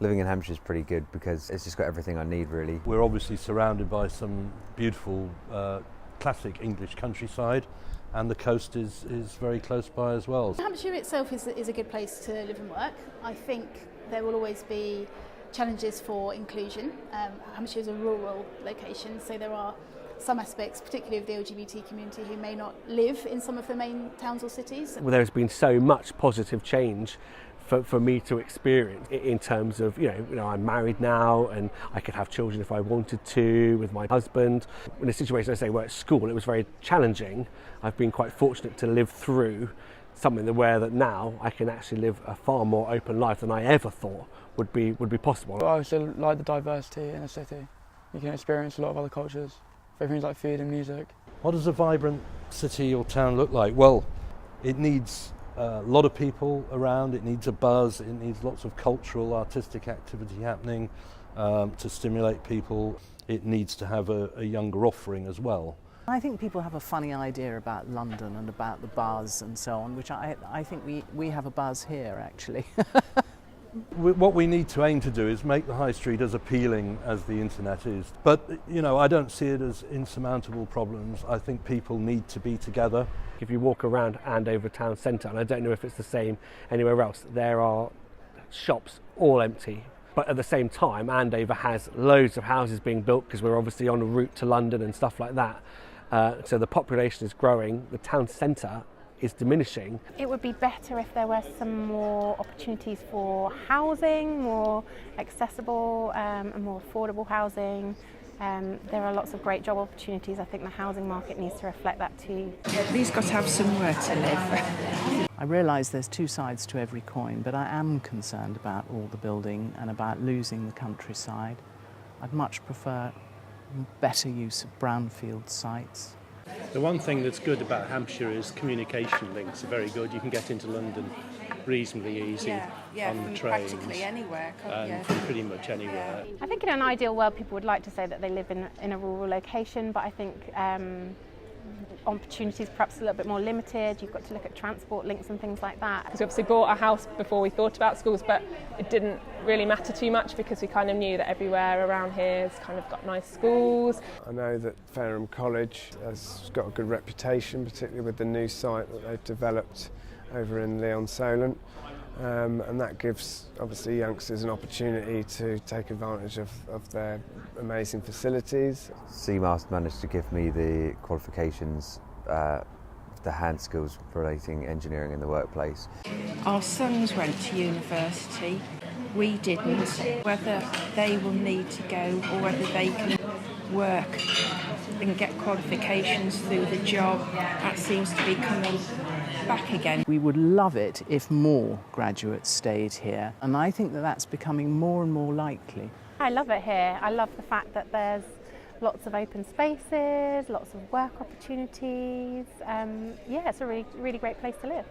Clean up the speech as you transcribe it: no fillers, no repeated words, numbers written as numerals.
Living in Hampshire is pretty good because it's just got everything I need, really. We're obviously surrounded by some beautiful classic English countryside, and the coast is very close by as well. Hampshire itself is a good place to live and work. I think there will always be challenges for inclusion. Hampshire is a rural location, so there are some aspects, particularly of the LGBT community, who may not live in some of the main towns or cities. Well, there's been so much positive change for me to experience in terms of, you know, I'm married now and I could have children if I wanted to with my husband. In a situation, I say, where at school it was very challenging, I've been quite fortunate to live through something where that now I can actually live a far more open life than I ever thought would be possible. I also like the diversity in a city. You can experience a lot of other cultures, things like food and music. What does a vibrant city or town look like? Well, it needs a lot of people around, it needs a buzz, it needs lots of cultural, artistic activity happening to stimulate people. It needs to have a younger offering as well. I think people have a funny idea about London and about the buzz and so on, which I think we have a buzz here, actually. What we need to aim to do is make the high street as appealing as the internet is. But, you know, I don't see it as insurmountable problems. I think people need to be together. If you walk around Andover town centre, and I don't know if it's the same anywhere else, there are shops all empty. But at the same time, Andover has loads of houses being built because we're obviously on a route to London and stuff like that. So the population is growing, the town centre is diminishing. It would be better if there were some more opportunities for housing, more accessible and more affordable housing. There are lots of great job opportunities. I think the housing market needs to reflect that too. Everybody's got to have somewhere to live. I realise there's two sides to every coin, but I am concerned about all the building and about losing the countryside. I'd much prefer better use of brownfield sites. The one thing that's good about Hampshire is communication links are very good. You can get into London reasonably easy on the trains. Practically anywhere. From pretty much anywhere. I think in an ideal world people would like to say that they live in a rural location, but I think opportunities perhaps a little bit more limited. You've got to look at transport links and things like that. We obviously bought a house before we thought about schools, but it didn't really matter too much because we kind of knew that everywhere around here has kind of got nice schools. I know that Fareham College has got a good reputation, particularly with the new site that they've developed over in Leon-Solent. And that gives obviously youngsters an opportunity to take advantage of their amazing facilities. CMAS managed to give me the qualifications, the hand skills relating engineering in the workplace. Our sons went to university, we didn't. Whether they will need to go or whether they can work and get qualifications through the job, that seems to be coming back again. We would love it if more graduates stayed here, and I think that that's becoming more and more likely. I love it here. I love the fact that there's lots of open spaces, lots of work opportunities. Yeah, it's a really great place to live.